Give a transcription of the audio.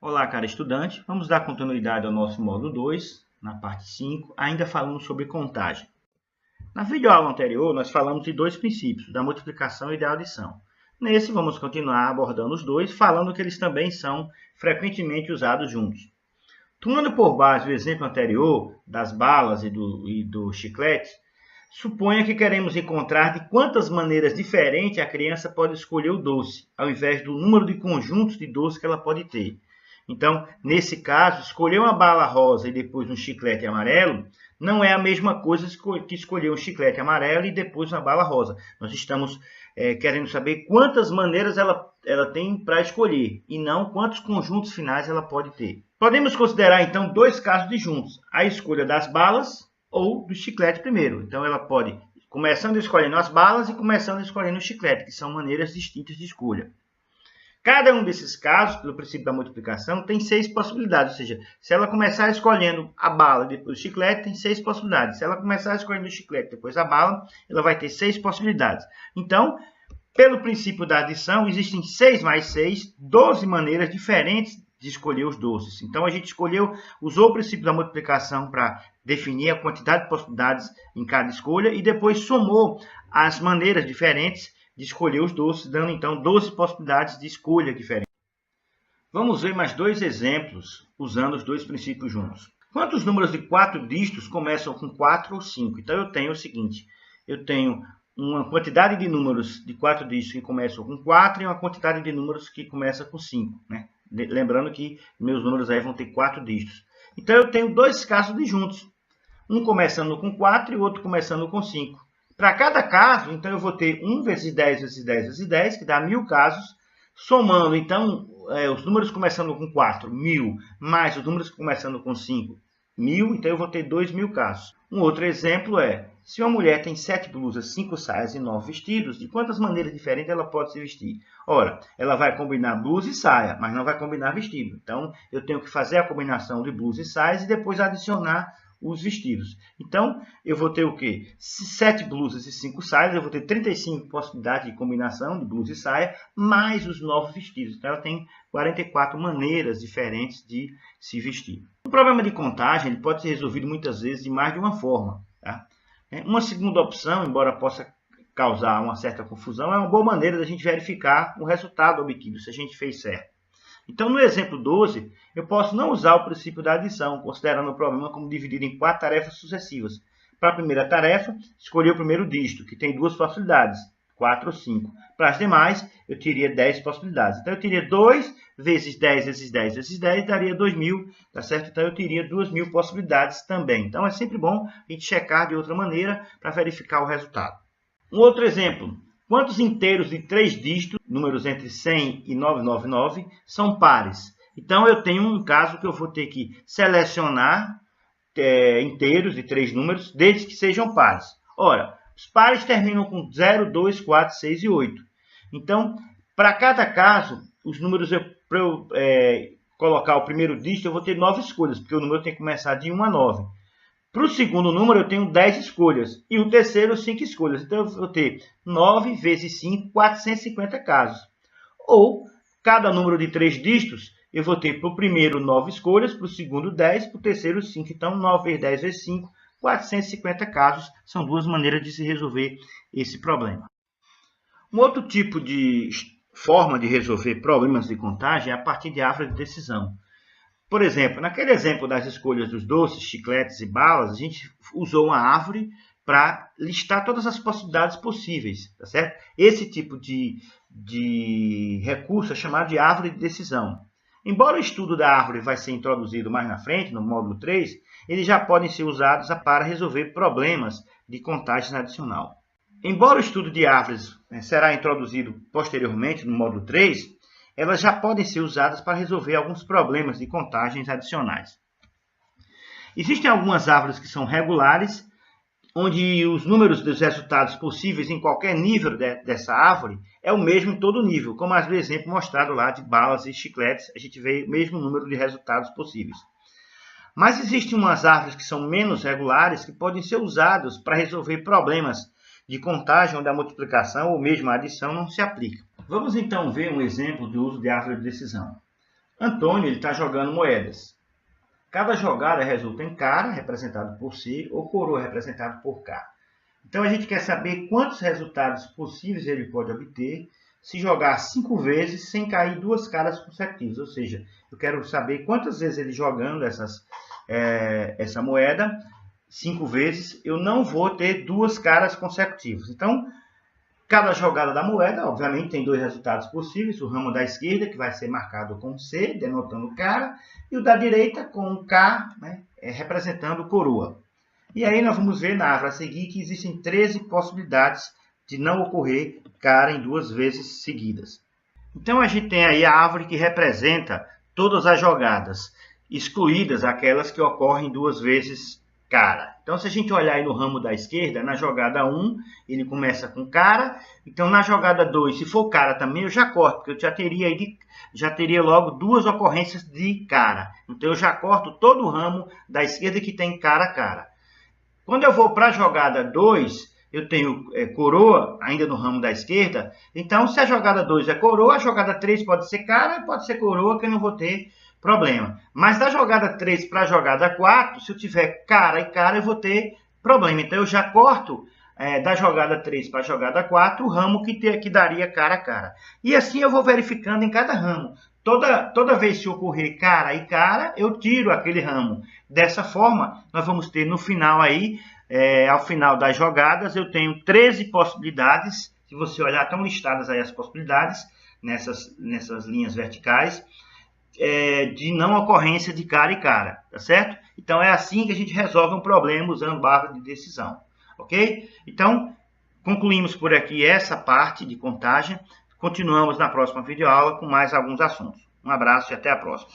Olá, cara estudante. Vamos dar continuidade ao nosso módulo 2, na parte 5, ainda falando sobre contagem. Na videoaula anterior, nós falamos de dois princípios, da multiplicação e da adição. Nesse, vamos continuar abordando os dois, falando que eles também são frequentemente usados juntos. Tomando por base o exemplo anterior, das balas e do chiclete, suponha que queremos encontrar de quantas maneiras diferentes a criança pode escolher o doce, ao invés do número de conjuntos de doce que ela pode ter. Então, nesse caso, escolher uma bala rosa e depois um chiclete amarelo não é a mesma coisa que escolher um chiclete amarelo e depois uma bala rosa. Nós estamos querendo saber quantas maneiras ela tem para escolher e não quantos conjuntos finais ela pode ter. Podemos considerar, então, dois casos disjuntos. A escolha das balas ou do chiclete primeiro. Então, ela pode, começando escolhendo as balas e começando escolhendo o chiclete, que são maneiras distintas de escolha. Cada um desses casos, pelo princípio da multiplicação, tem 6 possibilidades. Ou seja, se ela começar escolhendo a bala e depois o chiclete, tem 6 possibilidades. Se ela começar escolhendo o chiclete e depois a bala, ela vai ter 6 possibilidades. Então, pelo princípio da adição, existem 6 mais 6, 12 maneiras diferentes de escolher os doces. Então, a gente usou o princípio da multiplicação para definir a quantidade de possibilidades em cada escolha e depois somou as maneiras diferentes de escolher os doces, dando então 12 possibilidades de escolha diferentes. Vamos ver mais dois exemplos usando os dois princípios juntos. Quantos números de 4 dígitos começam com 4 ou 5? Então eu tenho o seguinte, eu tenho uma quantidade de números de 4 dígitos que começam com 4 e uma quantidade de números que começam com 5. Né? Lembrando que meus números aí vão ter 4 dígitos. Então eu tenho dois casos disjuntos, um começando com 4 e o outro começando com 5. Para cada caso, então, eu vou ter 1 vezes 10 vezes 10 vezes 10, que dá 1000 casos, somando, então, os números começando com 4, 1000, mais os números começando com 5, 1000, então eu vou ter 2000 casos. Um outro exemplo é, se uma mulher tem 7 blusas, 5 saias e 9 vestidos, de quantas maneiras diferentes ela pode se vestir? Ora, ela vai combinar blusa e saia, mas não vai combinar vestido. Então, eu tenho que fazer a combinação de blusa e saias e depois adicionar os vestidos. Então, eu vou ter o quê? 7 blusas e 5 saias, eu vou ter 35 possibilidades de combinação de blusa e saia, mais os 9 vestidos. Então, ela tem 44 maneiras diferentes de se vestir. O problema de contagem ele pode ser resolvido muitas vezes de mais de uma forma. Tá? Uma segunda opção, embora possa causar uma certa confusão, é uma boa maneira da gente verificar o resultado obtido, se a gente fez certo. Então, no exemplo 12, eu posso não usar o princípio da adição, considerando o problema como dividido em 4 tarefas sucessivas. Para a primeira tarefa, escolher o primeiro dígito, que tem 2 possibilidades, 4 ou 5. Para as demais, eu teria 10 possibilidades. Então, eu teria 2 vezes 10 vezes 10 vezes 10, daria 2000, tá certo? Então, eu teria 2000 possibilidades também. Então, é sempre bom a gente checar de outra maneira para verificar o resultado. Um outro exemplo. Quantos inteiros de 3 dígitos, números entre 100 e 999, são pares? Então, eu tenho um caso que eu vou ter que selecionar inteiros de 3 números, desde que sejam pares. Ora, os pares terminam com 0, 2, 4, 6 e 8. Então, para cada caso, os números, para eu colocar o primeiro dígito, eu vou ter 9 escolhas, porque o número tem que começar de 1 a 9. Para o segundo número, eu tenho 10 escolhas. E o terceiro, 5 escolhas. Então, eu vou ter 9 vezes 5, 450 casos. Ou, cada número de 3 dígitos, eu vou ter para o primeiro 9 escolhas, para o segundo 10, para o terceiro 5. Então, 9 vezes 10 vezes 5, 450 casos. São duas maneiras de se resolver esse problema. Um outro tipo de forma de resolver problemas de contagem é a partir de árvore de decisão. Por exemplo, naquele exemplo das escolhas dos doces, chicletes e balas, a gente usou uma árvore para listar todas as possibilidades possíveis, tá certo? Esse tipo de recurso é chamado de árvore de decisão. Embora o estudo da árvore vai ser introduzido mais na frente, no módulo 3, eles já podem ser usados para resolver problemas de contagem adicional. Embora o estudo de árvores será introduzido posteriormente no módulo 3, elas já podem ser usadas para resolver alguns problemas de contagens adicionais. Existem algumas árvores que são regulares, onde os números dos resultados possíveis em qualquer nível dessa árvore é o mesmo em todo nível, como no exemplo mostrado lá de balas e chicletes, a gente vê o mesmo número de resultados possíveis. Mas existem umas árvores que são menos regulares, que podem ser usadas para resolver problemas de contagem onde a multiplicação ou mesmo a adição não se aplica. Vamos então ver um exemplo de uso de árvore de decisão. Antônio está jogando moedas. Cada jogada resulta em cara, representado por C, ou coroa, representado por K. Então a gente quer saber quantos resultados possíveis ele pode obter se jogar 5 vezes sem cair 2 caras consecutivas. Ou seja, eu quero saber quantas vezes ele jogando essa moeda, 5 vezes, eu não vou ter 2 caras consecutivas. Então, cada jogada da moeda, obviamente, tem 2 resultados possíveis. O ramo da esquerda, que vai ser marcado com C, denotando cara, e o da direita com K, né, representando coroa. E aí nós vamos ver na árvore a seguir que existem 13 possibilidades de não ocorrer cara em 2 vezes seguidas. Então a gente tem aí a árvore que representa todas as jogadas, excluídas aquelas que ocorrem 2 vezes cara. Então se a gente olhar aí no ramo da esquerda, na jogada 1, ele começa com cara. Então na jogada 2, se for cara também, eu já corto, porque eu já teria logo 2 ocorrências de cara. Então eu já corto todo o ramo da esquerda que tem cara a cara. Quando eu vou para a jogada 2, eu tenho coroa, ainda no ramo da esquerda. Então, se a jogada 2 é coroa, a jogada 3 pode ser cara e pode ser coroa, que eu não vou ter problema. Mas da jogada 3 para a jogada 4, se eu tiver cara e cara, eu vou ter problema. Então, eu já corto da jogada 3 para a jogada 4 o ramo que daria cara a cara. E assim eu vou verificando em cada ramo. Toda vez que ocorrer cara e cara, eu tiro aquele ramo. Dessa forma, nós vamos ter no final aí, ao final das jogadas, eu tenho 13 possibilidades. Se você olhar, estão listadas aí as possibilidades, nessas linhas verticais, de não ocorrência de cara e cara, tá certo? Então é assim que a gente resolve um problema usando barra de decisão, ok? Então, concluímos por aqui essa parte de contagem. Continuamos na próxima videoaula com mais alguns assuntos. Um abraço e até a próxima.